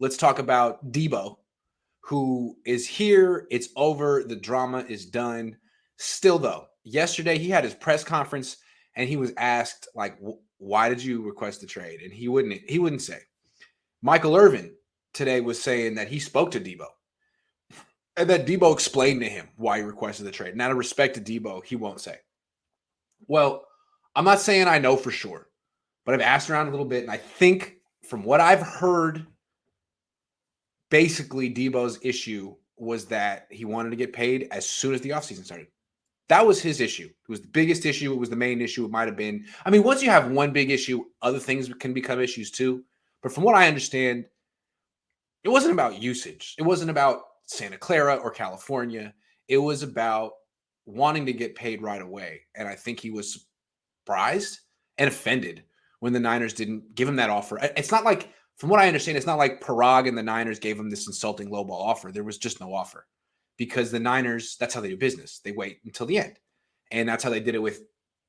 let's talk about Deebo, who is here. It's over. The drama is done. Still, though, yesterday he had his press conference and he was asked, like, why did you request the trade? And he wouldn't say. Michael Irvin today was saying that he spoke to Deebo and that Deebo explained to him why he requested the trade. And out of respect to Deebo, he won't say. Well, I'm not saying I know for sure, but I've asked around a little bit, and I think from what I've heard, basically Deebo's issue was that he wanted to get paid as soon as the offseason started. That was his issue. It was the biggest issue. It was the main issue. It might have been. I mean, once you have one big issue, other things can become issues too. But from what I understand, it wasn't about usage. It wasn't about Santa Clara or California. It was about wanting to get paid right away. And I think he was surprised and offended when the Niners didn't give him that offer. It's not like, from what I understand, it's not like Parag and the Niners gave him this insulting lowball offer. There was just no offer because the Niners, that's how they do business. They wait until the end. And that's how they did it with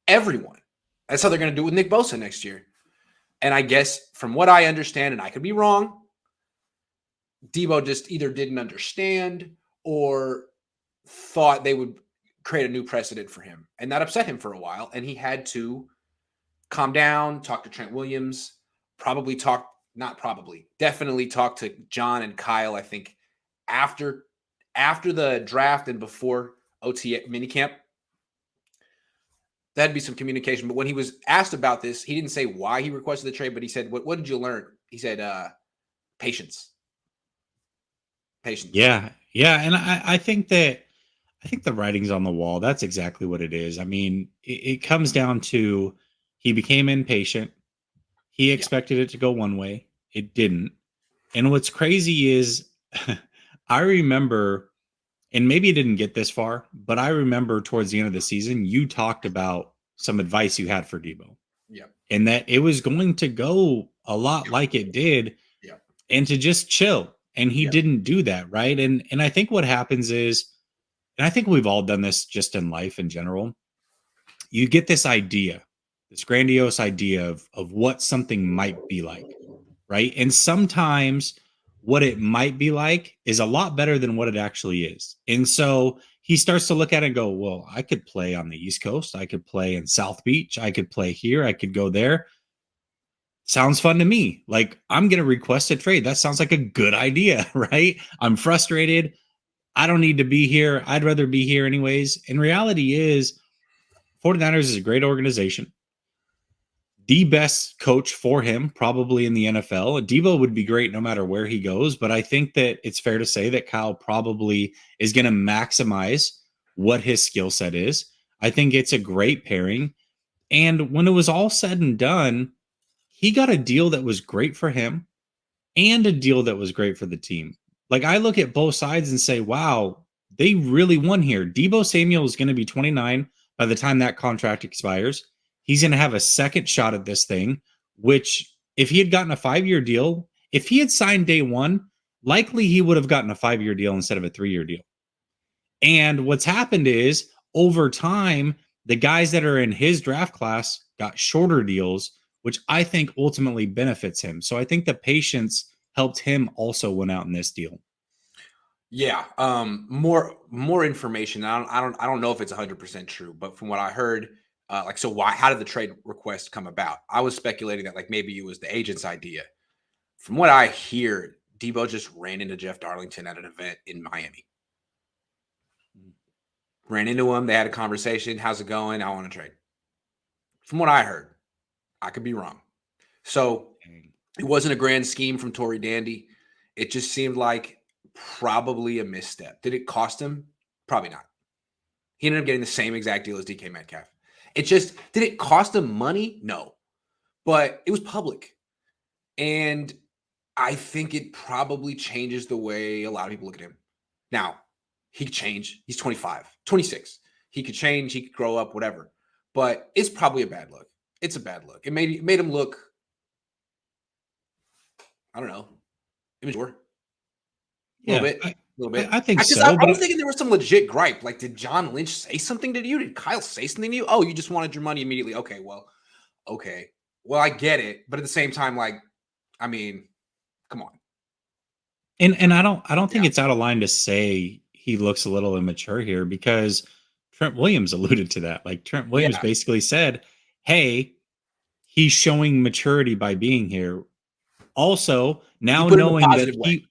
everyone. That's how they're going to do it with Nick Bosa next year. And I guess from what I understand, and I could be wrong, Deebo just either didn't understand or thought they would create a new precedent for him. And that upset him for a while. And he had to calm down, talk to Trent Williams, definitely talk to John and Kyle, I think, after the draft and before OTA minicamp. That'd be some communication. But when he was asked about this, he didn't say why he requested the trade, but he said, what did you learn? He said, patience. Patience. Yeah. Yeah. And I think the writing's on the wall. That's exactly what it is. I mean, it comes down to he became impatient. He expected it to go one way. It didn't. And what's crazy is I remember, and maybe it didn't get this far, but I remember towards the end of the season, you talked about some advice you had for Deebo. Yeah. And that it was going to go a lot like it did. Yeah. And to just chill. And he didn't do that, right? And I think what happens is, and I think we've all done this just in life in general, you get this idea, this grandiose idea of what something might be like, right? And sometimes what it might be like is a lot better than what it actually is. And so he starts to look at it and go, well, I could play on the East Coast. I could play in South Beach. I could play here. I could go there. Sounds fun to me. Like, I'm going to request a trade. That sounds like a good idea, right? I'm frustrated. I don't need to be here. I'd rather be here anyways. And reality is 49ers is a great organization. The best coach for him, probably in the NFL. Deebo would be great no matter where he goes, but I think that it's fair to say that Kyle probably is going to maximize what his skill set is. I think it's a great pairing. And when it was all said and done, he got a deal that was great for him and a deal that was great for the team. Like, I look at both sides and say, wow, they really won here. Deebo Samuel is going to be 29 by the time that contract expires. He's going to have a second shot at this thing, which if he had gotten a 5-year deal, if he had signed day one, likely he would have gotten a 5-year deal instead of a 3-year deal. And what's happened is over time, the guys that are in his draft class got shorter deals, which I think ultimately benefits him. So I think the patience helped him also win out in this deal. Yeah. More information. I don't know if it's 100% true, but from what I heard, how did the trade request come about? I was speculating that like maybe it was the agent's idea. From what I hear, Deebo just ran into Jeff Darlington at an event in Miami. Ran into him. They had a conversation. How's it going? I want to trade. From what I heard, I could be wrong. So it wasn't a grand scheme from Tory Dandy. It just seemed like probably a misstep. Did it cost him? Probably not. He ended up getting the same exact deal as DK Metcalf. It just, did it cost him money? No. But it was public. And I think it probably changes the way a lot of people look at him. Now, he could change. He's 25, 26. He could change. He could grow up, whatever. But it's probably a bad look. It's a bad look. It made him look, I don't know, immature. A little bit. I think so. I was thinking there was some legit gripe. Like, did John Lynch say something to you? Did Kyle say something to you? Oh, you just wanted your money immediately. Okay. Well, I get it. But at the same time, like, I mean, come on. And I don't think it's out of line to say he looks a little immature here, because Trent Williams alluded to that. Like, Trent Williams Yeah. basically said, "Hey, he's showing maturity by being here." Also, He now put it in a knowing that positive way.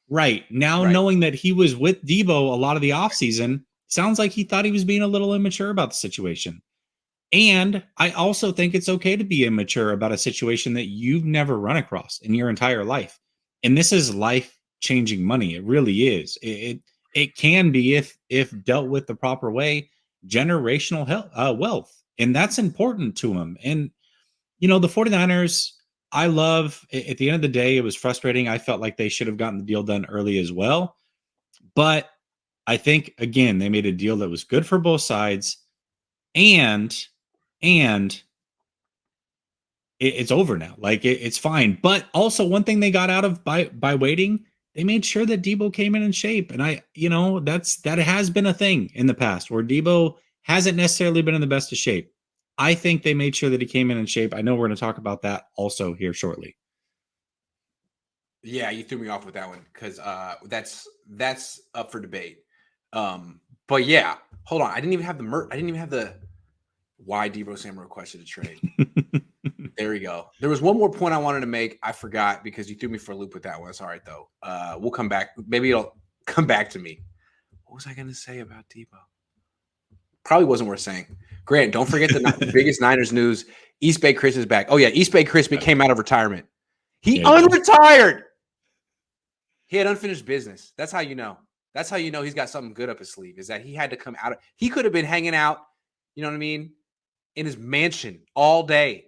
Right. knowing that he was with Deebo a lot of the offseason, sounds like he thought he was being a little immature about the situation. And I also think it's okay to be immature about a situation that you've never run across in your entire life. And this is life changing money. It really is. It can be, if dealt with the proper way, generational wealth. And that's important to him. And the 49ers, I love, at the end of the day, it was frustrating. I felt like they should have gotten the deal done early as well. But I think, again, they made a deal that was good for both sides. And it's over now. Like, it's fine. But also, one thing they got out of by waiting, they made sure that Deebo came in shape. And that has been a thing in the past where Deebo hasn't necessarily been in the best of shape. I think they made sure that he came in shape. I know we're going to talk about that also here shortly. Yeah, you threw me off with that one because that's up for debate. But yeah, hold on. I didn't even have the why Deebo Samuel requested a trade. There we go. There was one more point I wanted to make. I forgot because you threw me for a loop with that one. It's all right though. We'll come back. Maybe it'll come back to me. What was I going to say about Deebo? Probably wasn't worth saying. Grant, don't forget the biggest Niners news. East Bay Chris is back. Oh yeah, East Bay Chris came out of retirement. He unretired. He had unfinished business. That's how you know. That's how you know he's got something good up his sleeve, is that he had to come out. He could have been hanging out, you know what I mean, in his mansion all day.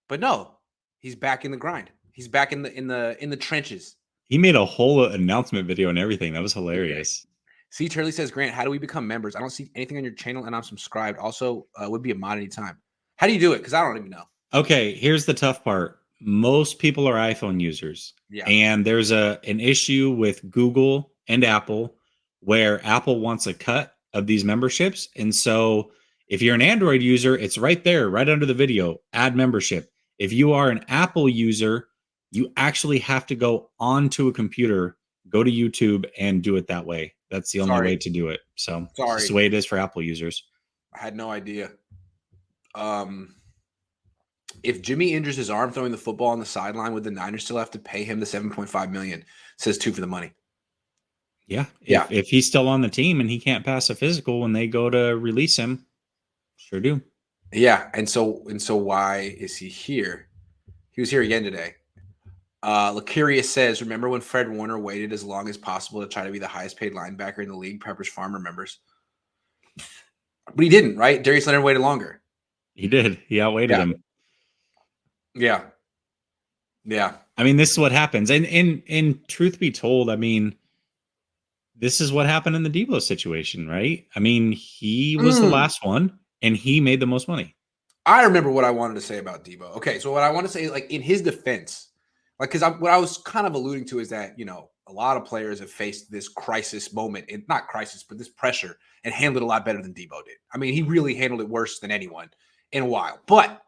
But no, he's back in the grind. He's back in the trenches. He made a whole announcement video and everything. That was hilarious. See, Turley says, Grant, how do we become members? I don't see anything on your channel, and I'm subscribed. Also, would be a mod anytime. How do you do it? Because I don't even know. Okay, here's the tough part. Most people are iPhone users. Yeah. And there's an issue with Google and Apple where Apple wants a cut of these memberships. And so if you're an Android user, it's right there, right under the video, add membership. If you are an Apple user, you actually have to go onto a computer, go to YouTube, and do it that way. That's the only way to do it. So it's the way it is for Apple users. I had no idea. If Jimmy injures his arm throwing the football on the sideline, would the Niners still have to pay him the $7.5 million? Says 2 for the money. Yeah. If he's still on the team and he can't pass a physical when they go to release him, sure do. Yeah. And so why is he here? He was here again today. Lacurious says, remember when Fred Warner waited as long as possible to try to be the highest paid linebacker in the league? Pepper's Farm remembers. But he didn't, right? Darius Leonard waited longer. He did. He outweighted him. Yeah. Yeah. I mean, this is what happens. And truth be told, I mean, this is what happened in the Deebo situation, right? I mean, he was the last one and he made the most money. I remember what I wanted to say about Deebo. Okay, so what I want to say, like, in his defense, like, because what I was kind of alluding to is that, a lot of players have faced this crisis moment, and not crisis, but this pressure, and handled it a lot better than Deebo did. I mean, he really handled it worse than anyone in a while. But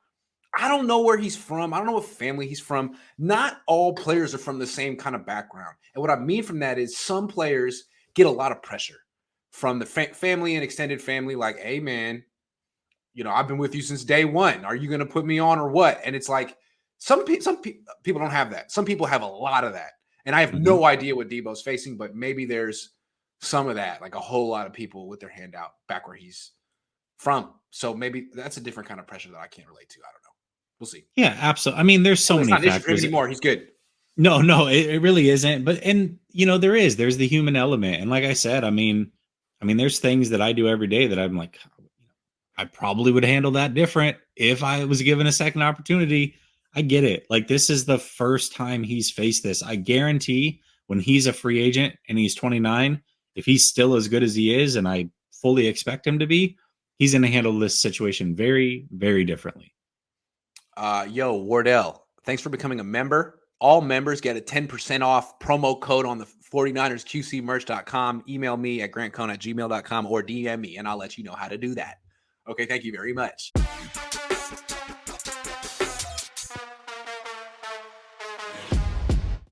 I don't know where he's from. I don't know what family he's from. Not all players are from the same kind of background. And what I mean from that is some players get a lot of pressure from the family and extended family, like, hey, man, I've been with you since day one. Are you going to put me on or what? And it's like some people don't have that. Some people have a lot of that. And I have no idea what Deebo's facing, but maybe there's some of that, like a whole lot of people with their hand out back where he's from. So maybe that's a different kind of pressure that I can't relate to. I don't know. We'll see. Yeah, absolutely. I mean, there's so many factors. For him anymore. He's good. No, it really isn't. But there's the human element. And like I said, I mean, there's things that I do every day that I'm like, I probably would handle that different if I was given a second opportunity. I get it. Like, this is the first time he's faced this. I guarantee when he's a free agent and he's 29, if he's still as good as he is, and I fully expect him to be, he's going to handle this situation very, very differently. Yo, Wardell, thanks for becoming a member. All members get a 10% off promo code on the 49ersqcmerch.com. Email me at grantcohn@gmail.com or DM me, and I'll let you know how to do that. Okay, thank you very much.